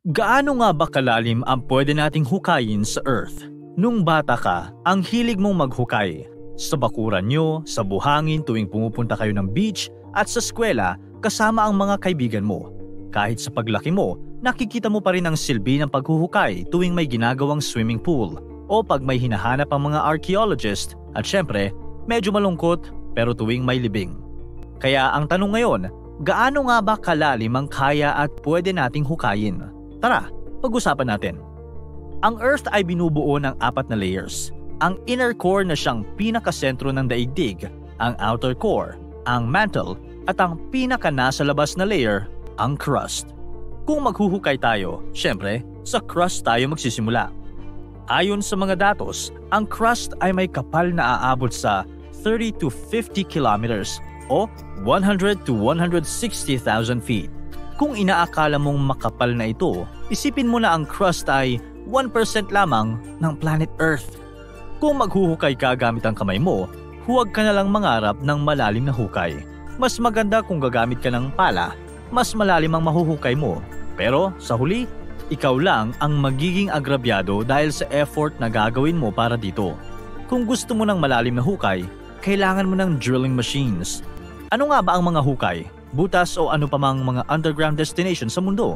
Gaano nga ba kalalim ang pwede nating hukayin sa Earth? Nung bata ka, ang hilig mong maghukay. Sa bakuran nyo, sa buhangin tuwing pumupunta kayo ng beach at sa eskwela kasama ang mga kaibigan mo. Kahit sa paglaki mo, nakikita mo pa rin ang silbi ng paghuhukay tuwing may ginagawang swimming pool o pag may hinahanap ang mga archaeologist at syempre, medyo malungkot pero tuwing may libing. Kaya ang tanong ngayon, gaano nga ba kalalim ang kaya at pwede nating hukayin? Tara, pag-usapan natin. Ang Earth ay binubuo ng 4 na layers. Ang inner core na siyang pinakasentro ng daigdig, ang outer core, ang mantle, at ang pinaka nasa labas na layer, ang crust. Kung maghuhukay tayo, syempre, sa crust tayo magsisimula. Ayon sa mga datos, ang crust ay may kapal na aabot sa 30 to 50 kilometers o 100 to 160,000 feet. Kung inaakala mong makapal na ito, isipin mo na ang crust ay 1% lamang ng planet Earth. Kung maghuhukay ka gamit ang kamay mo, huwag ka na lang mangarap ng malalim na hukay. Mas maganda kung gagamit ka ng pala, mas malalim ang mahuhukay mo. Pero sa huli, ikaw lang ang magiging agrabyado dahil sa effort na gagawin mo para dito. Kung gusto mo ng malalim na hukay, kailangan mo ng drilling machines. Ano nga ba ang mga hukay? Butas o ano pa mang mga underground destination sa mundo?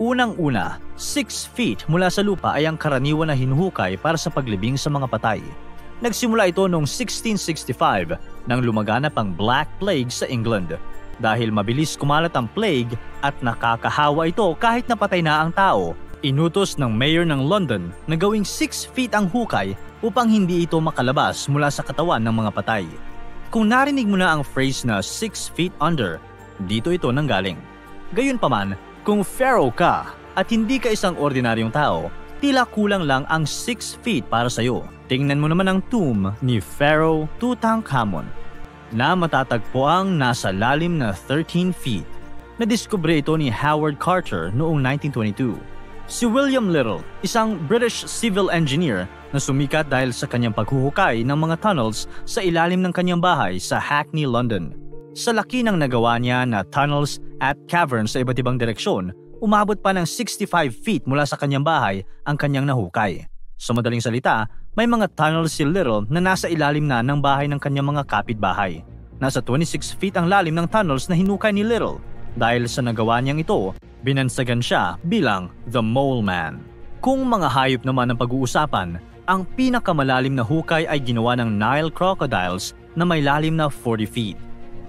Unang-una, 6 feet mula sa lupa ay ang karaniwan na hinuhukay para sa paglibing sa mga patay. Nagsimula ito noong 1665 nang lumaganap ang Black Plague sa England. Dahil mabilis kumalat ang plague at nakakahawa ito kahit napatay na ang tao, inutos ng mayor ng London na gawing 6 feet ang hukay upang hindi ito makalabas mula sa katawan ng mga patay. Kung narinig mo na ang phrase na 6 feet under, dito ito nanggaling. Gayunpaman, kung pharaoh ka at hindi ka isang ordinaryong tao, tila kulang lang ang 6 feet para sa'yo. Tingnan mo naman ang tomb ni Pharaoh Tutankhamun na matatagpuang nasa lalim na 13 feet. Nadiskubre ito ni Howard Carter noong 1922. Si William Little, isang British civil engineer na sumikat dahil sa kanyang paghuhukay ng mga tunnels sa ilalim ng kanyang bahay sa Hackney, London. Sa laki ng nagawa niya na tunnels at caverns sa iba't ibang direksyon, umabot pa ng 65 feet mula sa kanyang bahay ang kanyang nahukay. Sa madaling salita, may mga tunnels si Little na nasa ilalim na ng bahay ng kanyang mga kapitbahay. Nasa 26 feet ang lalim ng tunnels na hinukay ni Little. Dahil sa nagawa niyang ito, binansagan siya bilang The Mole Man. Kung mga hayop naman ang pag-uusapan, ang pinakamalalim na hukay ay ginawa ng Nile crocodiles na may lalim na 40 feet.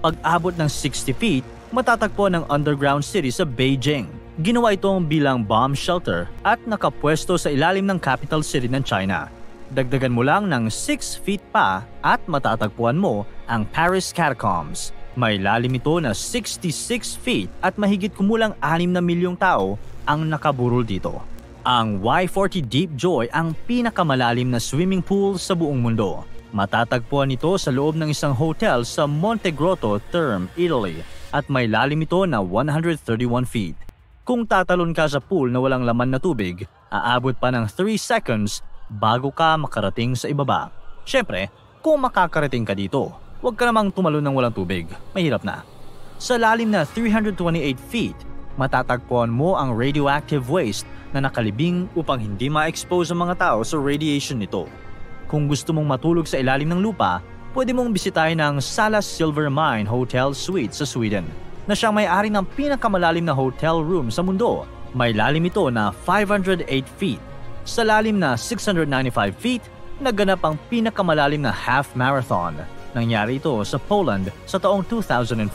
Pag-abot ng 60 feet, matatagpuan ng underground city sa Beijing. Ginawa itong bilang bomb shelter at nakapwesto sa ilalim ng capital city ng China. Dagdagan mo lang ng 6 feet pa at matatagpuan mo ang Paris Catacombs. May lalim ito na 66 feet at mahigit kumulang 6 na milyong tao ang nakaburol dito. Ang Y40 Deep Joy ang pinakamalalim na swimming pool sa buong mundo. Matatagpuan ito sa loob ng isang hotel sa Montegrotto, Terme, Italy at may lalim ito na 131 feet. Kung tatalon ka sa pool na walang laman na tubig, aabot pa ng 3 seconds bago ka makarating sa ibaba. Siyempre, kung makakarating ka dito, huwag ka namang tumalon ng walang tubig. Mahirap na. Sa lalim na 328 feet, matatagpuan mo ang radioactive waste na nakalibing upang hindi ma-expose ang mga tao sa radiation nito. Kung gusto mong matulog sa ilalim ng lupa, pwede mong bisitahin ang Salas Silver Mine Hotel Suite sa Sweden, na siyang may-ari ng pinakamalalim na hotel room sa mundo. May lalim ito na 508 feet. Sa lalim na 695 feet, naganap ang pinakamalalim na half marathon. Nangyari ito sa Poland sa taong 2004.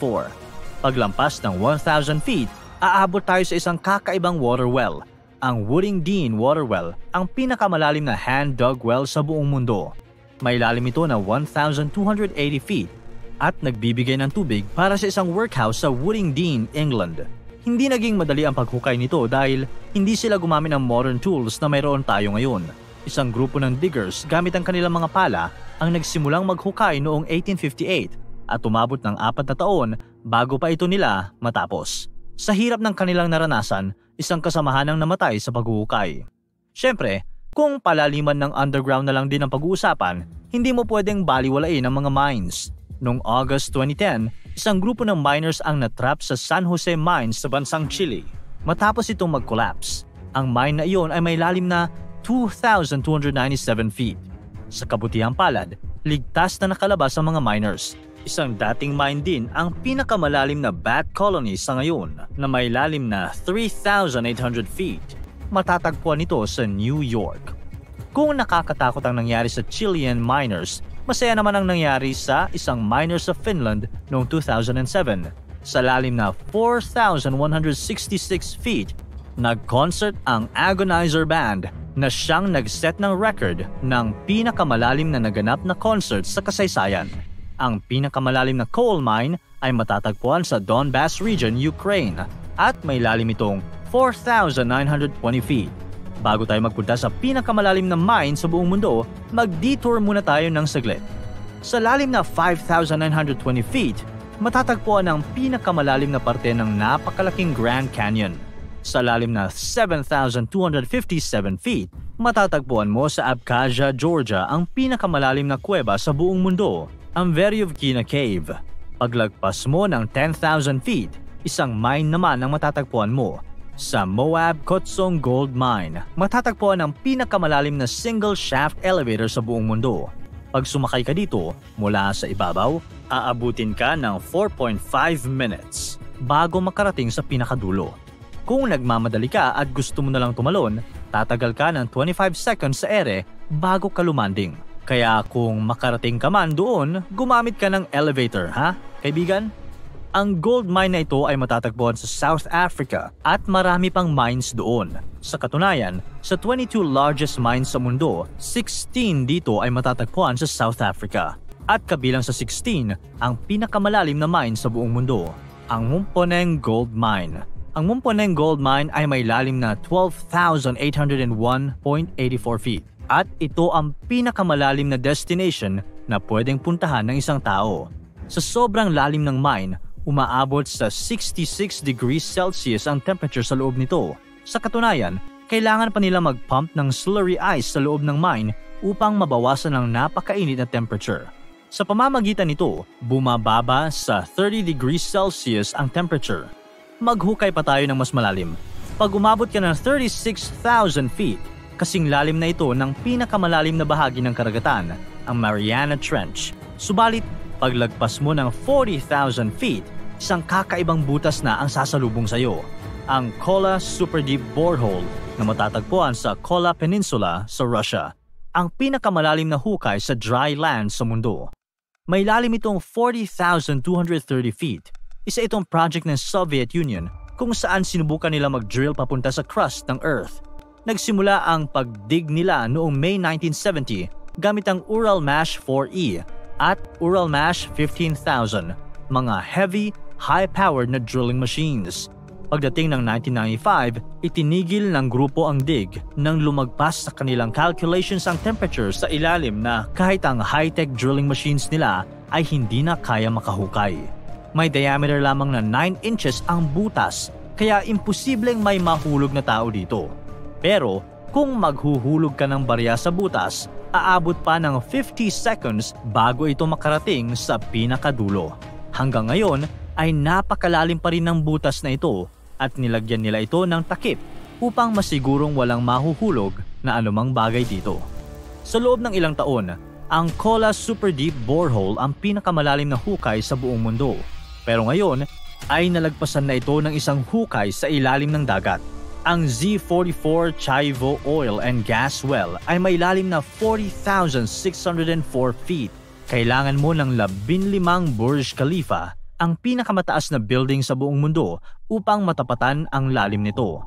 Paglampas ng 1,000 feet, aabot tayo sa isang kakaibang water well. Ang Woodingdean Water Well, ang pinakamalalim na hand-dug well sa buong mundo. May lalim ito na 1,280 feet at nagbibigay ng tubig para sa isang workhouse sa Woodingdean, England. Hindi naging madali ang paghukay nito dahil hindi sila gumamit ng modern tools na mayroon tayo ngayon. Isang grupo ng diggers gamit ang kanilang mga pala ang nagsimulang maghukay noong 1858 at umabot ng 4 na taon bago pa ito nila matapos. Sa hirap ng kanilang naranasan, isang kasamahan ang namatay sa paghuhukay. Siyempre, kung palaliman ng underground na lang din ang pag-uusapan, hindi mo pwedeng baliwalain ang mga mines. Noong August 2010, isang grupo ng miners ang natrap sa San Jose Mines sa bansang Chile. Matapos itong mag-collapse, Ang mine na iyon ay may lalim na 2,297 feet. Sa kabutihang palad, ligtas na nakalabas ang mga miners. Isang dating mine din ang pinakamalalim na bat colony sa ngayon na may lalim na 3,800 feet. Matatagpuan ito sa New York. Kung nakakatakot ang nangyari sa Chilean miners, masaya naman ang nangyari sa isang miner sa Finland noong 2007. Sa lalim na 4,166 feet, nag-concert ang Agonizer Band na siyang nag-set ng record ng pinakamalalim na naganap na concert sa kasaysayan. Ang pinakamalalim na coal mine ay matatagpuan sa Donbas region, Ukraine, at may lalim itong 4,920 feet. Bago tayo magpunta sa pinakamalalim na mine sa buong mundo, mag-detour muna tayo ng saglit. Sa lalim na 5,920 feet, matatagpuan ang pinakamalalim na parte ng napakalaking Grand Canyon. Sa lalim na 7,257 feet, matatagpuan mo sa Abkhazia, Georgia ang pinakamalalim na kuweba sa buong mundo, ang Veryovkina Cave. Paglagpas mo ng 10,000 feet, isang mine naman ang matatagpuan mo. Sa Moab Kotsong Gold Mine, matatagpuan ang pinakamalalim na single shaft elevator sa buong mundo. Pag sumakay ka dito, mula sa ibabaw, aabutin ka ng 4.5 minutes bago makarating sa pinakadulo. Kung nagmamadali ka at gusto mo na lang tumalon, tatagal ka ng 25 seconds sa ere bago ka lumanding. Kaya kung makarating ka man doon, gumamit ka ng elevator, ha, kaibigan? Ang gold mine na ito ay matatagpuan sa South Africa at marami pang mines doon. Sa katunayan, sa 22 largest mines sa mundo, 16 dito ay matatagpuan sa South Africa. At kabilang sa 16, ang pinakamalalim na mine sa buong mundo, ang Mumponeng Gold Mine. Ang Mumponeng Gold Mine ay may lalim na 12,801.84 feet. At ito ang pinakamalalim na destination na pwedeng puntahan ng isang tao. Sa sobrang lalim ng mine, umaabot sa 66 degrees Celsius ang temperature sa loob nito. Sa katunayan, kailangan pa nila mag-pump ng slurry ice sa loob ng mine upang mabawasan ang napakainit na temperature. Sa pamamagitan nito, bumababa sa 30 degrees Celsius ang temperature. Maghukay pa tayo ng mas malalim. Pag umabot ka ng 36,000 feet, kasing lalim na ito ng pinakamalalim na bahagi ng karagatan, ang Mariana Trench. Subalit, paglagpas mo ng 40,000 feet, isang kakaibang butas na ang sasalubong sa iyo, ang Kola Super Deep Borehole na matatagpuan sa Kola Peninsula sa Russia, ang pinakamalalim na hukay sa dry land sa mundo. May lalim itong 40,230 feet. Isa itong project ng Soviet Union kung saan sinubukan nila mag-drill papunta sa crust ng Earth. Nagsimula ang pagdig nila noong May 1970 gamit ang Uralmash 4E at Uralmash 15,000, mga heavy, high-powered na drilling machines. Pagdating ng 1995, itinigil ng grupo ang dig nang lumagpas sa kanilang calculations ang temperature sa ilalim na kahit ang high-tech drilling machines nila ay hindi na kaya makahukay. May diameter lamang na 9 inches ang butas, kaya imposibleng may mahulog na tao dito. Pero kung maghuhulog ka ng barya sa butas, aabot pa ng 50 seconds bago ito makarating sa pinakadulo. Hanggang ngayon ay napakalalim pa rin ng butas na ito at nilagyan nila ito ng takip upang masigurong walang mahuhulog na anumang bagay dito. Sa loob ng ilang taon, ang Kola Super Deep Borehole ang pinakamalalim na hukay sa buong mundo. Pero ngayon ay nalagpasan na ito ng isang hukay sa ilalim ng dagat. Ang Z44 Chaivo Oil and Gas Well ay may lalim na 40,604 feet. Kailangan mo ng 15 Burj Khalifa, ang pinakamataas na building sa buong mundo, upang matapatan ang lalim nito.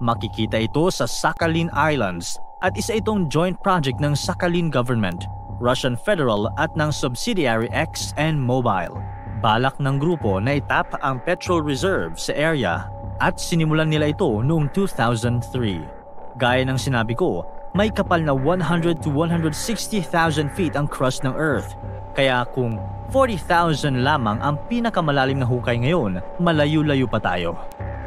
Makikita ito sa Sakhalin Islands at isa itong joint project ng Sakhalin Government, Russian Federal at ng subsidiary ExxonMobil. Balak ng grupo na itap ang petrol reserve sa area at sinimulan nila ito noong 2003. Gaya ng sinabi ko, may kapal na 100 to 160,000 feet ang crust ng Earth. Kaya kung 40,000 lamang ang pinakamalalim na hukay ngayon, malayo-layo pa tayo.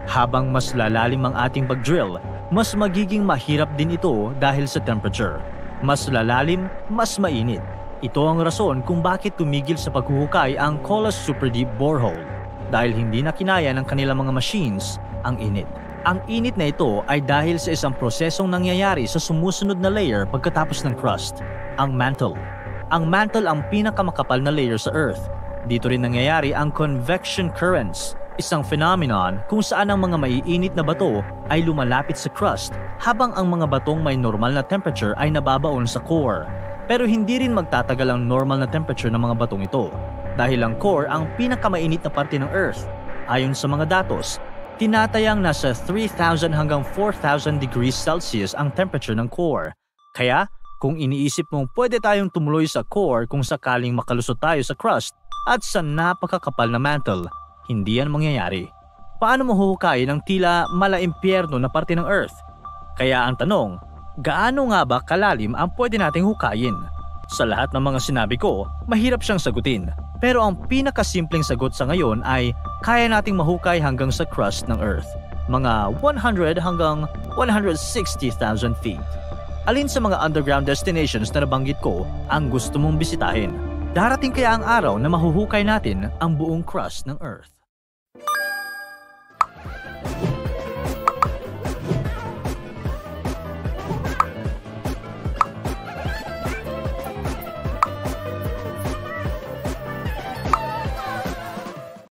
Habang mas lalalim ang ating pag-drill, mas magiging mahirap din ito dahil sa temperature. Mas lalalim, mas mainit. Ito ang rason kung bakit tumigil sa paghuhukay ang Kola Super Deep Borehole, dahil hindi na kinaya ng kanilang mga machines ang init. Ang init na ito ay dahil sa isang prosesong nangyayari sa sumusunod na layer pagkatapos ng crust, ang mantle. Ang mantle ang pinakamakapal na layer sa Earth. Dito rin nangyayari ang convection currents, isang phenomenon kung saan ang mga maiinit na bato ay lumalapit sa crust habang ang mga batong may normal na temperature ay nababaon sa core. Pero hindi rin magtatagal ang normal na temperature ng mga batong ito dahil ang core ang pinakamainit na parte ng Earth. Ayon sa mga datos, tinatayang nasa 3,000 hanggang 4,000 degrees Celsius ang temperature ng core. Kaya, kung iniisip mong pwede tayong tumuloy sa core kung sakaling makalusot tayo sa crust at sa napakakapal na mantle, hindi yan mangyayari. Paano mo huhukayin ang tila malaimpyerno na parte ng Earth? Kaya ang tanong, gaano nga ba kalalim ang pwede nating hukayin? Sa lahat ng mga sinabi ko, mahirap siyang sagutin. Pero ang pinakasimpleng sagot sa ngayon ay kaya nating mahukay hanggang sa crust ng Earth, mga 100 hanggang 160,000 feet. Alin sa mga underground destinations na nabanggit ko ang gusto mong bisitahin? Darating kaya ang araw na mahuhukay natin ang buong crust ng Earth?